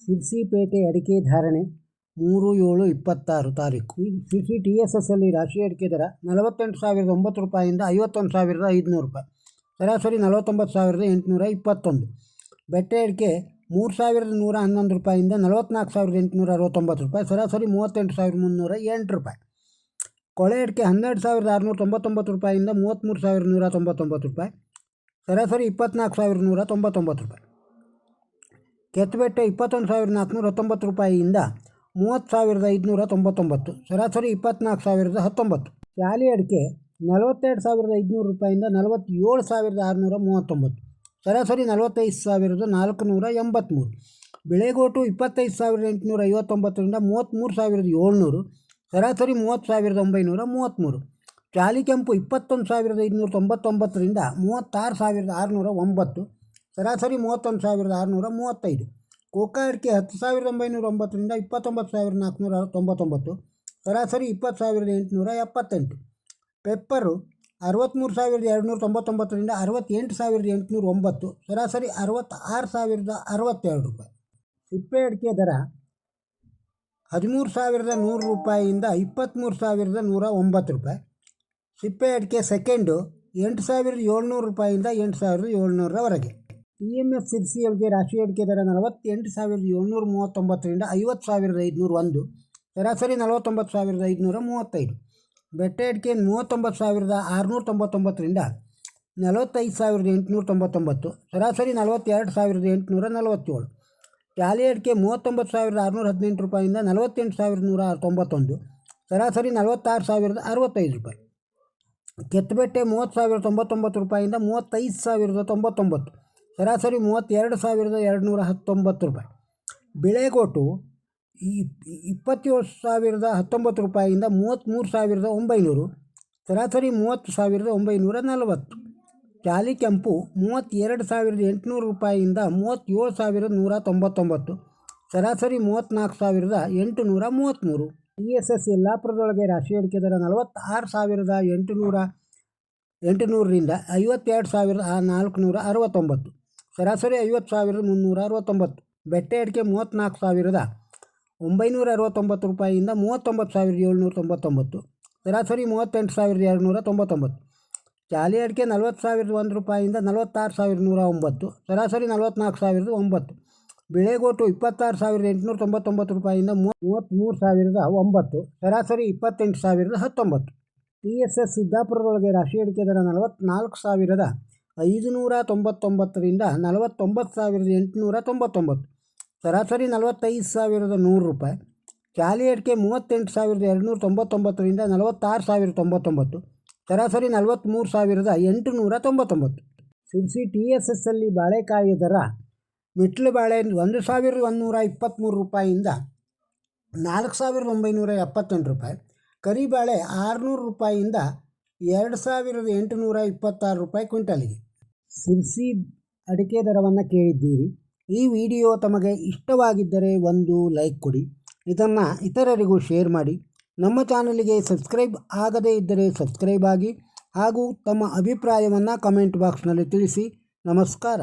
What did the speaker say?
ಸಿರ್ಸಿಪೇಟೆ ಅಡಿಕೆ ಧಾರಣೆ 3/7/26 ತಾರೀಕು. ಸಿರ್ಸಿ TSSಲ್ಲಿ ರಾಶಿ ಅಡಿಕೆ ದರ 48,009 ರೂಪಾಯಿಯಿಂದ 51,500 ರೂಪಾಯಿ, ಸರಾಸರಿ 49,821. ಬೆಟ್ಟೆ ಅಡಿಕೆ 3,111 ರೂಪಾಯಿಯಿಂದ 44,869 ರೂಪಾಯಿ, ಸರಾಸರಿ 38,308 ರೂಪಾಯಿ. ಕೊಳೆ ಅಡಿಕೆ 12,699 ರೂಪಾಯಿಯಿಂದ 33,199 ರೂಪಾಯಿ, ಸರಾಸರಿ 24,199 ರೂಪಾಯಿ. ಕೆತ್ತಬೆಟ್ಟೆ 21,419 ರೂಪಾಯಿಯಿಂದ 30,599, ಸರಾಸರಿ 24,019. ಚಾಲಿ ಅಡಿಕೆ 42,500 ರೂಪಾಯಿಯಿಂದ 47,639, ಸರಾಸರಿ 45,483. ಬಿಳೆಗೋಟು 25,859ರಿಂದ 33,700, ಸರಾಸರಿ 30,933. ಚಾಲಿ ಕೆಂಪು 21,599ರಿಂದ 36,609, ಸರಾಸರಿ 31,635. ಕೋಕಾ ಅಡಿಕೆ 10,909ರಿಂದ 29,499, ಸರಾಸರಿ 20,878. ಪೆಪ್ಪರು 63,299ರಿಂದ 68,809, ಸರಾಸರಿ 66,062 ರೂಪಾಯಿ. ಸಿಪ್ಪೆ ಅಡಿಕೆ ದರ 13,100 ರೂಪಾಯಿಯಿಂದ 23,109 ರೂಪಾಯಿ. ಸಿಪ್ಪೆ ಅಡಿಕೆ ಸೆಕೆಂಡು 8,700 ರೂಪಾಯಿಯಿಂದ 8,700ರವರೆಗೆ. TMS ಸಿರ್ಸಿಯೊಳಗೆ ರಾಶಿ ಅಡಿಕೆ ದರ 48,739ರಿಂದ 50,501, ಸರಾಸರಿ 49,535. ಬೆಟ್ಟೆ ಅಡಿಕೆ 39,699ರಿಂದ 45,899, ಸರಾಸರಿ 42,847. ಚಾಲಿ ಅಡಿಕೆ 39,618 ರೂಪಾಯಿಯಿಂದ 48,191, ಸರಾಸರಿ 46,065 ರೂಪಾಯಿ. ಕೆತ್ತಬೆಟ್ಟೆ 30,099 ರೂಪಾಯಿಯಿಂದ 35,099, ಸರಾಸರಿ 32,219 ರೂಪಾಯಿ. ಬಿಳೆಗೋಟು 27,019 ರೂಪಾಯಿಯಿಂದ 33,900, ಸರಾಸರಿ 30,940. ಚಾಲಿ ಕೆಂಪು 32,800 ರೂಪಾಯಿಯಿಂದ 37,199, ಸರಾಸರಿ 34,833. TSS ಯಲ್ಲಾಪುರದೊಳಗೆ ರಾಶಿ ಅಡಿಕೆ ದರ 46,800ರಿಂದ 52,469, ಸರಾಸರಿ 50,369. ಬೆಟ್ಟೆ ಅಡಿಕೆ 34,969 ರೂಪಾಯಿಯಿಂದ 39,799, ಸರಾಸರಿ 38,299. ಚಾಲಿ ಅಡಿಕೆ 40,001 ರೂಪಾಯಿಯಿಂದ 46,109, ಸರಾಸರಿ 44,009. ಬಿಳೆಗೋಟು 26,899 ರೂಪಾಯಿಯಿಂದ 33,009, ಸರಾಸರಿ 28,019. TSS ಸಿದ್ದಾಪುರದೊಳಗೆ ರಾಶಿ ಅಡಿಕೆ ದರ 44,599ರಿಂದ 49,899, ಸರಾಸರಿ 45,100 ರೂಪಾಯಿ. ಚಾಲಿ ಅಡಿಕೆ 38,299ರಿಂದ 46,099, ಸರಾಸರಿ 43,899. ಸಿರ್ಸಿ TSSಲ್ಲಿ ಬಾಳೆಕಾಯಿಯ ದರ ಮಿಟ್ಲು ಬಾಳೆ 1,123 ರೂಪಾಯಿಯಿಂದ 4,978 ರೂಪಾಯಿ, ಕರಿಬಾಳೆ 600 ರೂಪಾಯಿಯಿಂದ 2,826 ರೂಪಾಯಿ ಕ್ವಿಂಟಲಿಗೆ. ಸಿರ್ಸಿ ಅಡಿಕೆ ದರವನ್ನು ಕೇಳಿದ್ದೀರಿ. ಈ ವಿಡಿಯೋ ತಮಗೆ ಇಷ್ಟವಾಗಿದ್ದರೆ ಒಂದು ಲೈಕ್ ಕೊಡಿ, ಇದನ್ನು ಇತರರಿಗೂ ಶೇರ್ ಮಾಡಿ. ನಮ್ಮ ಚಾನಲಿಗೆ ಸಬ್ಸ್ಕ್ರೈಬ್ ಆಗದೇ ಇದ್ದರೆ ಸಬ್ಸ್ಕ್ರೈಬ್ ಆಗಿ ಹಾಗೂ ತಮ್ಮ ಅಭಿಪ್ರಾಯವನ್ನು ಕಮೆಂಟ್ ಬಾಕ್ಸ್ನಲ್ಲಿ ತಿಳಿಸಿ. ನಮಸ್ಕಾರ.